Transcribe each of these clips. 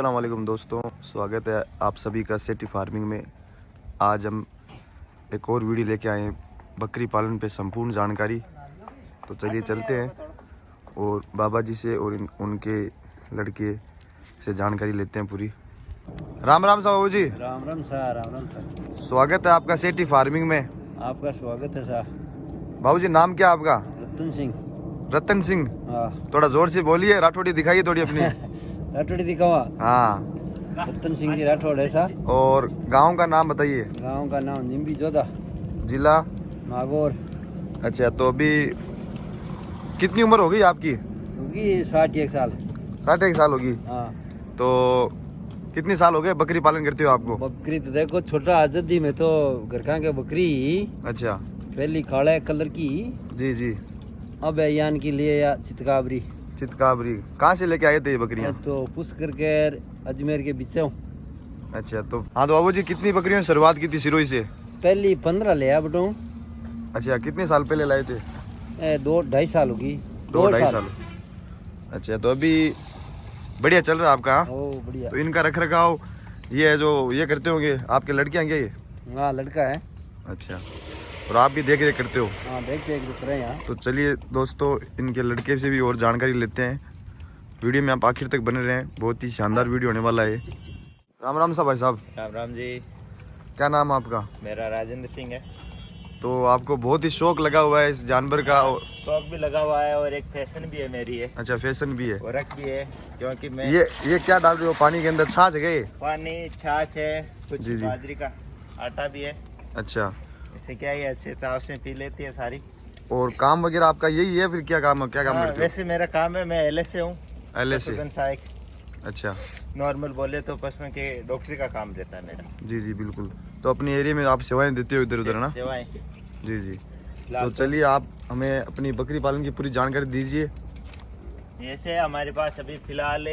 अस्सलाम वालेकुम दोस्तों, स्वागत है आप सभी का सेठी फार्मिंग में। आज हम एक और वीडियो लेके आए हैं बकरी पालन पे संपूर्ण जानकारी। तो चलिए चलते हैं और बाबा जी से और उनके लड़के से जानकारी लेते हैं पूरी। राम राम सा बाबू जी। Ram Ram sir, Ram Ram sir. स्वागत है आपका सेठी फार्मिंग में। आपका स्वागत है सर। बाबू जी नाम क्या आपका? रतन सिंह। रतन सिंह। हाँ। थोड़ा जोर से बोलिए, राठौड़ी दिखाइए थोड़ी अपनी। राठौड़ी दिखावा। हाँ, रतन सिंह जी राठौड़ है सर। और गांव का नाम बताइए। गांव का नाम निम्बी जोधा, जिला नागौर। अच्छा, तो अभी कितनी उम्र हो गई आपकी? होगी 61 साल। 61 साल होगी। हाँ। तो कितने साल हो गए बकरी पालन करते हो आपको? बकरी तो देखो छोटा आजादी में तो घर का के बकरी। अच्छा। पहली काले कलर की। जी जी। अब यान की लिए या चितकाबरी। चितकाबरी कहाँ से लेके आए थे ये बकरियाँ? तो पुष्कर के अजमेर के बीचों। अच्छा, तो हाँ, तो बाबू जी कितनी बकरियों से शुरुआत की थी सिरोही से? पहली 15 ले आ बटू। अच्छा, कितने साल पहले लाए थे? 2-2.5 साल होगी। 2-2.5 साल। अच्छा, तो अभी बढ़िया चल रहा है आपका? हाँ? ओ बढ़िया। तो इनका रख रखाव ये है जो ये करते होंगे आपके लड़के हैं क्या ये? हाँ लड़का है। अच्छा, और आप भी देख रेख करते हो? हाँ देख रेख कर रहे हैं यहाँ। तो चलिए दोस्तों, इनके लड़के से भी और जानकारी लेते हैं। वीडियो में आप आखिर तक बने रहें, बहुत ही शानदार वीडियो होने वाला है। राम राम सा भाई साहब। राम राम जी। क्या नाम है आपका? मेरा राजेंद्र सिंह है। तो आपको बहुत ही शौक लगा हुआ है इस जानवर का? शौक भी लगा हुआ है और एक फैशन भी है मेरी है। अच्छा, फैशन भी है। और रख भी है क्योंकि मैं ये क्या डाल रहे हो पानी के अंदर? छाछ है ये? पानी छाछ है, कुछ जी जी। बाजरी का आटा भी है। अच्छा, इससे क्या है अच्छे चाव से पी लेती है सारी। और काम वगैरह आपका यही है फिर? क्या काम है, क्या काम करते हो? वैसे मेरा काम है, मैं LS से हूँ। LS से? पशुधन सहायक। अच्छा। नॉर्मल बोले तो पशुओं के डॉक्टरी का काम रहता है मेरा। जी जी बिल्कुल। तो अपने एरिया में आप सेवाएं देते हो इधर उधर, है ना? सेवाएं। जी जी। तो चलिए आप हमें अपनी बकरी पालन की पूरी जानकारी दीजिए। जैसे हमारे पास अभी फिलहाल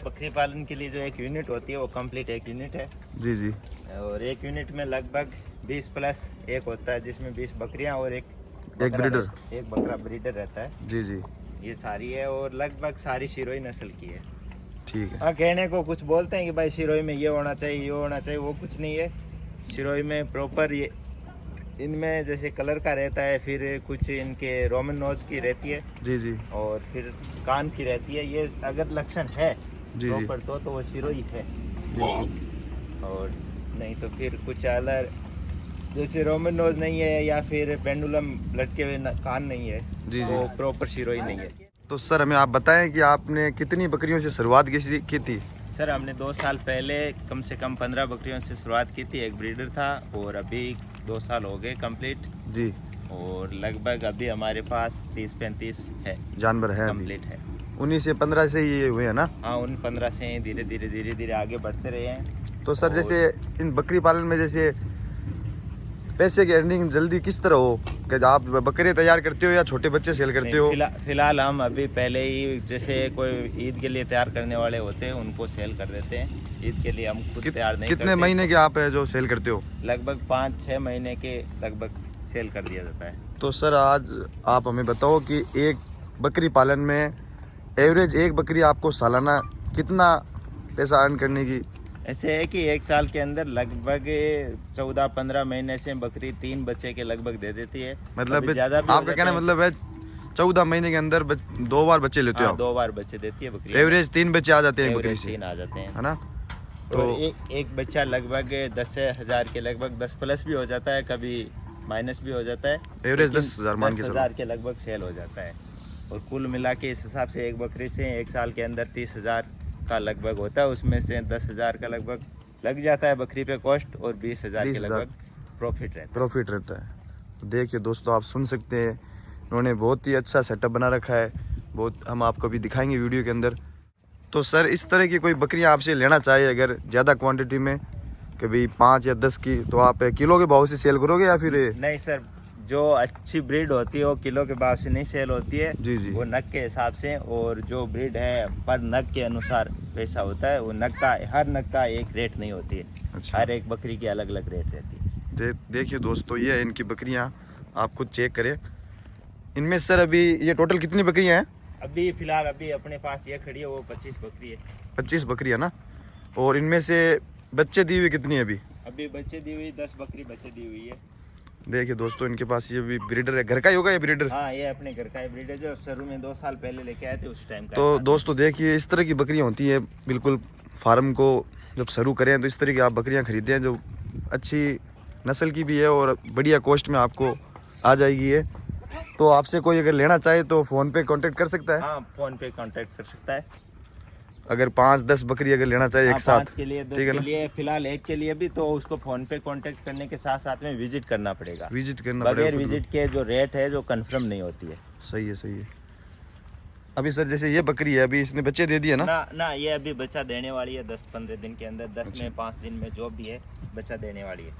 बकरी पालन के लिए जो एक यूनिट होती है वो कंप्लीट एक यूनिट है। जी जी। और एक यूनिट में लगभग 20 प्लस एक होता है, जिसमें 20 बकरियां और एक ब्रीडर। एक बकरा ब्रीडर रहता है। जी जी। ये सारी है और लगभग सारी शिरोई नस्ल की है। ठीक है। हाँ, कहने को कुछ बोलते हैं कि भाई शिरोई में ये होना चाहिए, ये होना चाहिए, वो कुछ नहीं है। शिरोई में प्रॉपर ये इनमें जैसे कलर का रहता है, फिर कुछ इनके रोमन नोज की रहती है। जी जी। और फिर कान की रहती है। ये अगर लक्षण है जी प्रॉपर तो वो शिरोई है। और नहीं तो फिर कुछ अलग जैसे रोमन नोज नहीं है या फिर पेंडुलम लटके हुए कान नहीं है, जी वो प्रॉपर शिरोई नहीं है। तो सर हमें आप बताएं कि आपने कितनी बकरियों से शुरुआत की थी? सर हमने 2 साल पहले कम से कम 15 बकरियों से शुरुआत की थी। एक ब्रीडर था और अभी 2 साल हो गए कंप्लीट। जी। और लगभग अभी हमारे पास 30-35 है जानवर है कंप्लीट है। 19 से 15 से ये हुए है ना? हाँ, उन 15 से धीरे धीरे आगे बढ़ते रहे हैं। तो सर जैसे इन बकरी पालन में जैसे पैसे की अर्निंग जल्दी किस तरह हो? कि आप बकरे तैयार करते हो या छोटे बच्चे सेल करते हो? फिलहाल हम अभी पहले ही जैसे कोई ईद के लिए तैयार करने वाले होते हैं उनको सेल कर देते हैं। ईद के लिए हम खुद तैयार नहीं करते। कितने महीने के आप है जो सेल करते हो? लगभग 5-6 महीने के लगभग सेल कर दिया जाता है। तो सर आज आप हमें बताओ कि एक बकरी पालन में एवरेज एक बकरी आपको सालाना कितना पैसा अर्न करने की? ऐसे है कि 1 साल के अंदर लगभग 14-15 महीने से बकरी 3 बच्चे के लगभग दे देती है। मतलब ज़्यादा आपका कहना मतलब है 14 महीने के अंदर 2 बार बच्चे लेते हो? हाँ, 2 बार बच्चे देती है बकरी। एवरेज 3 बच्चे आ जाते हैं बकरी से? 3 आ जाते हैं, है ना? तो एक बच्चा लगभग 10,000 के लगभग 10 प्लस भी हो जाता है, कभी माइनस भी हो जाता है। एवरेज 10,000 मान के 10,000 के लगभग सेल हो जाता है। और कुल मिला के इस हिसाब से एक बकरी से 1 साल के अंदर 30,000 का लगभग होता है। उसमें से 10,000 का लगभग लग जाता है बकरी पे कॉस्ट और 20,000 के लगभग प्रॉफिट रहता है। तो देखिए दोस्तों, आप सुन सकते हैं, उन्होंने बहुत ही अच्छा सेटअप बना रखा है। बहुत हम आपको भी दिखाएंगे वीडियो के अंदर। तो सर इस तरह की कोई बकरियां आपसे लेना चाहिए अगर ज़्यादा क्वांटिटी में, कभी 5 या 10 की, तो आप किलो के भाव से सेल करोगे या फिर? नहीं सर, जो अच्छी ब्रीड होती है वो किलो के भाव से नहीं सेल होती है। जी जी। वो नग के हिसाब से, और जो ब्रीड है पर नग के अनुसार पैसा होता है। वो नग का, हर नग का एक रेट नहीं होती है। अच्छा। हर एक बकरी की अलग अलग रेट रहती है। देखिए दोस्तों, ये है इनकी बकरियां, आप खुद चेक करें। इनमें सर अभी ये टोटल कितनी बकरियां हैं? अभी फिलहाल अभी अपने पास ये खड़ी है वो 25 बकरी है। 25 बकरी है ना? और इनमें से बच्चे दी हुई कितनी है अभी? अभी बच्चे दी हुई 10 बकरी बच्चे दी हुई है। देखिए दोस्तों, इनके पास ये भी ब्रीडर है। घर का ही होगा ये ब्रीडर? हाँ, ये अपने घर का ब्रीड है जो शुरू में 2 साल पहले लेके आए थे उस टाइम का। तो दोस्तों देखिए, इस तरह की बकरियां होती हैं। बिल्कुल फार्म को जब शुरू करें तो इस तरह की आप बकरियां खरीदें जो अच्छी नस्ल की भी है और बढ़िया कॉस्ट में आपको आ जाएगी ये। तो आपसे कोई अगर लेना चाहे तो फ़ोन पे कांटेक्ट कर सकता है? हाँ, फोन पे कांटेक्ट कर सकता है। अगर 5-10 बकरी अगर लेना चाहे एक साथ, 5 के लिए 10 ठीक है के ना? लिए, फिलहाल एक के लिए भी तो उसको फोन पे कांटेक्ट करने के साथ साथ में विजिट करना पड़ेगा। विजिट करना बगैर पड़ेगा। विजिट के जो रेट है जो कंफर्म नहीं होती है। सही है, सही है। अभी सर जैसे ये बकरी है, अभी इसने बच्चे दे दिए ना? ना, ये अभी बच्चा देने वाली है 10-15 दिन के अंदर। 10 में 5 दिन में जो भी है बच्चा देने वाली है।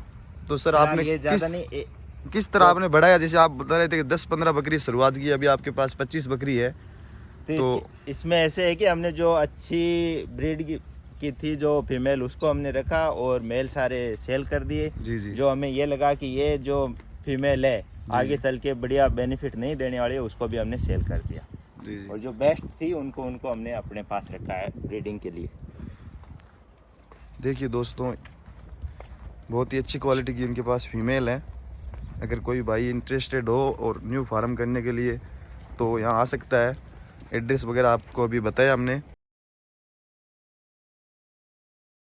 तो सर फिलहाल आपने ये ज्यादा नहीं किस तरह आपने बढ़ाया? जैसे आप बता रहे थे कि 10-15 बकरी शुरुआत की, अभी आपके पास 25 बकरी है। तो इसमें ऐसे है कि हमने जो अच्छी ब्रीड की थी जो फीमेल, उसको हमने रखा और मेल सारे सेल कर दिए। जी जी। जो हमें ये लगा कि ये जो फीमेल है आगे चल के बढ़िया बेनिफिट नहीं देने वाली है, उसको भी हमने सेल कर दिया। जी जी। और जो बेस्ट थी उनको हमने अपने पास रखा है ब्रीडिंग के लिए। देखिए दोस्तों, बहुत ही अच्छी क्वालिटी की इनके पास फीमेल है। अगर कोई भाई इंटरेस्टेड हो और न्यू फार्म करने के लिए तो यहाँ आ सकता है। एड्रेस वगैरह आपको अभी बताया हमने।